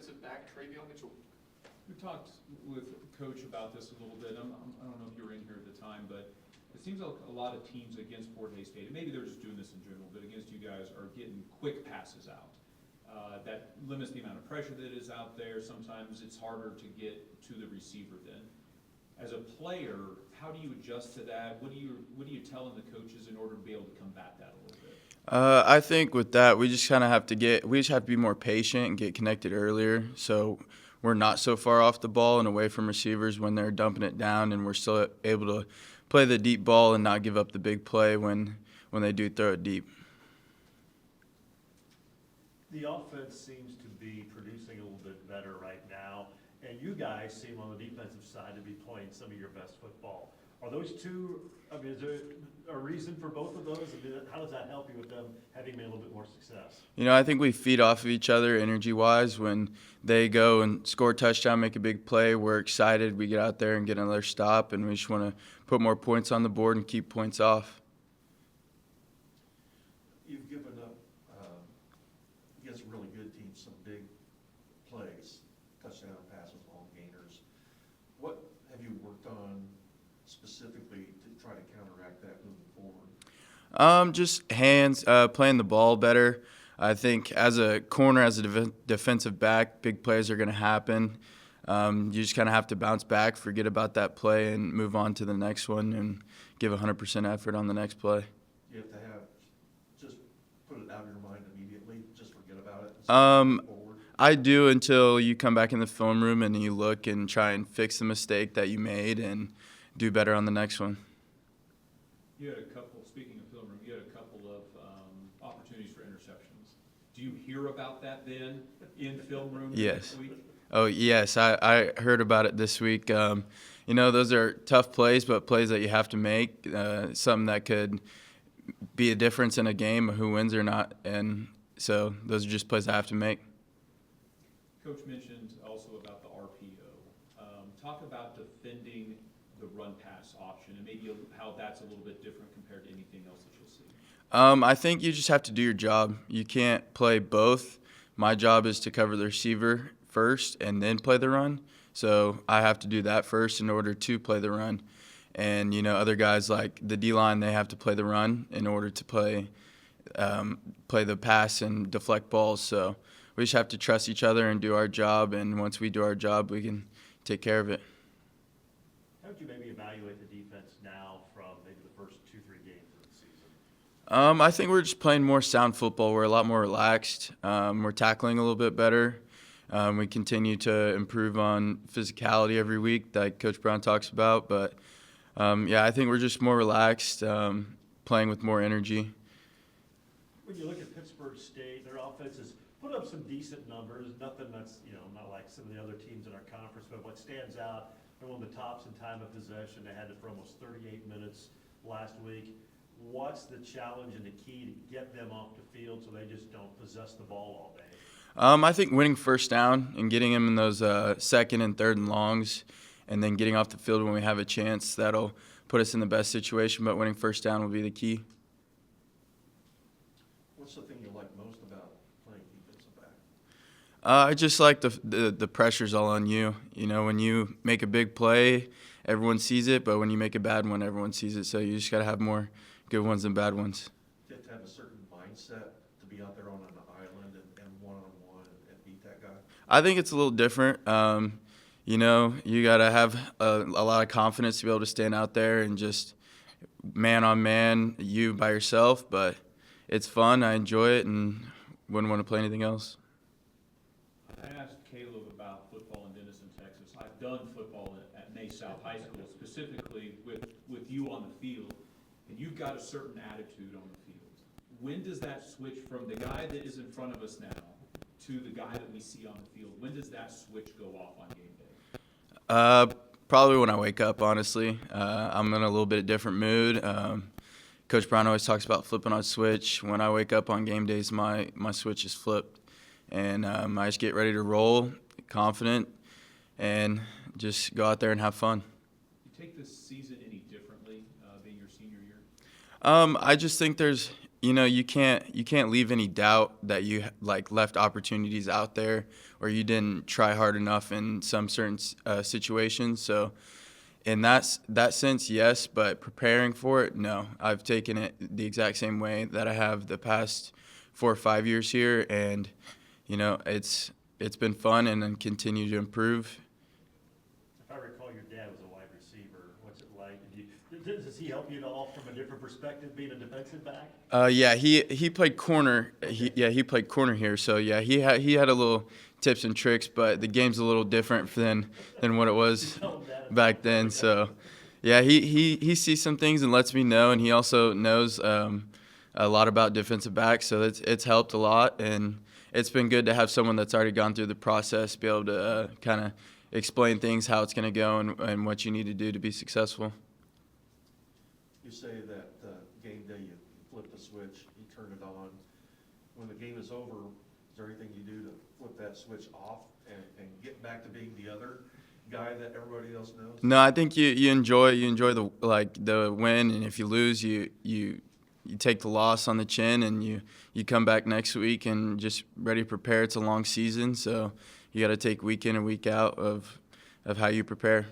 defensive back, Trevion Mitchell. We talked with Coach about this a little bit. I don't know if you were in here at the time, but it seems like a lot of teams against Fort Hays State, and maybe they're just doing this in general, but against you guys are getting quick passes out. That limits the amount of pressure that is out there. Sometimes it's harder to get to the receiver then. As a player, how do you adjust to that? What are you telling the coaches in order to be able to combat that a little bit? I think with that, we just have to be more patient and get connected earlier, so we're not so far off the ball and away from receivers when they're dumping it down, and we're still able to play the deep ball and not give up the big play when they do throw it deep. The offense seems to be producing a little bit better right now, and you guys seem on the defensive side to be playing some of your best football. Are those two, is there a reason for both of those? How does that help you with them having made a little bit more success? I think we feed off of each other energy-wise. When they go and score a touchdown, make a big play, we're excited. We get out there and get another stop, and we just want to put more points on the board and keep points off. You've given up against really good teams some big plays, touchdown passes, long gainers. What have you worked on specifically to try to counteract that moving forward? Just hands, playing the ball better. I think as a corner, as a defensive back, big plays are going to happen. You just kind of have to bounce back, forget about that play, and move on to the next one and give 100% effort on the next play. You have to just put it out of your mind immediately, just forget about it. Forward. I do until you come back in the film room and you look and try and fix the mistake that you made and do better on the next one. You had a couple, speaking of film room, you had a couple of opportunities for interceptions. Do you hear about that then in film room Yes. this week? Oh, yes, I heard about it this week. Those are tough plays, but plays that you have to make, something that could be a difference in a game, who wins or not. And so those are just plays I have to make. Coach mentioned also about the RPO. Talk about defending the run-pass option and maybe how that's a little bit different compared to anything else that you'll see. I think you just have to do your job. You can't play both. My job is to cover the receiver first and then play the run. So I have to do that first in order to play the run. And, other guys like the D-line, they have to play the run in order to play the pass and deflect balls. So we just have to trust each other and do our job. And once we do our job, we can take care of it. How would you maybe evaluate the defense now from maybe the first 2-3 games of the season? I think we're just playing more sound football. We're a lot more relaxed. We're tackling a little bit better. We continue to improve on physicality every week, like Coach Brown talks about. But, I think we're just more relaxed, playing with more energy. When you look at Pittsburg State, their offense has put up some decent numbers. Nothing that's, not like some of the other teams in our conference. But what stands out, they're one of the tops in time of possession. They had it for almost 38 minutes last week. What's the challenge and the key to get them off the field so they just don't possess the ball all day? I think winning first down and getting them in those second and third and longs, and then getting off the field when we have a chance, that'll put us in the best situation. But winning first down will be the key. What's the thing you like most about playing defensive back? I just like the pressure's all on you. When you make a big play, everyone sees it, but when you make a bad one, everyone sees it. So you just got to have more good ones than bad ones. You have to have a certain mindset to be out there on an island and one-on-one and beat that guy. I think it's a little different. You got to have a lot of confidence to be able to stand out there and just man-on-man, you by yourself. But it's fun. I enjoy it and wouldn't want to play anything else. I asked Caleb about football in Denison, Texas. I've done football at May South High School, specifically with you on the field, and you've got a certain attitude on the field. When does that switch from the guy that is in front of us now to the guy that we see on the field? When does that switch go off on game day? Probably when I wake up, honestly. I'm in a little bit different mood. Coach Brown always talks about flipping on switch. When I wake up on game days, my switch is flipped. And I just get ready to roll, confident, and just go out there and have fun. You take this season any differently, being your senior year? I just think there's you can't leave any doubt that you like left opportunities out there or you didn't try hard enough in some certain situations. So in that sense, yes, but preparing for it, no. I've taken it the exact same way that I have the past 4 or 5 years here, and it's been fun and then continue to improve. If I recall, your dad was a wide receiver. What's it like? Does he help you at all from a different perspective, being a defensive back? Yeah, he played corner. He played corner here. So yeah, he had a little tips and tricks, but the game's a little different than what it was back then. So yeah, he sees some things and lets me know, and he also knows a lot about defensive backs. So it's helped a lot, and it's been good to have someone that's already gone through the process be able to kind of explain things, how it's going to go, and what you need to do to be successful. You say that game day you flip the switch, you turn it on. When the game is over, is there anything you do to flip that switch off and get back to being the other guy that everybody else knows? No, I think you enjoy the win, and if you lose, you take the loss on the chin, and you come back next week and just ready to prepare. It's a long season, so you got to take week in and week out of how you prepare.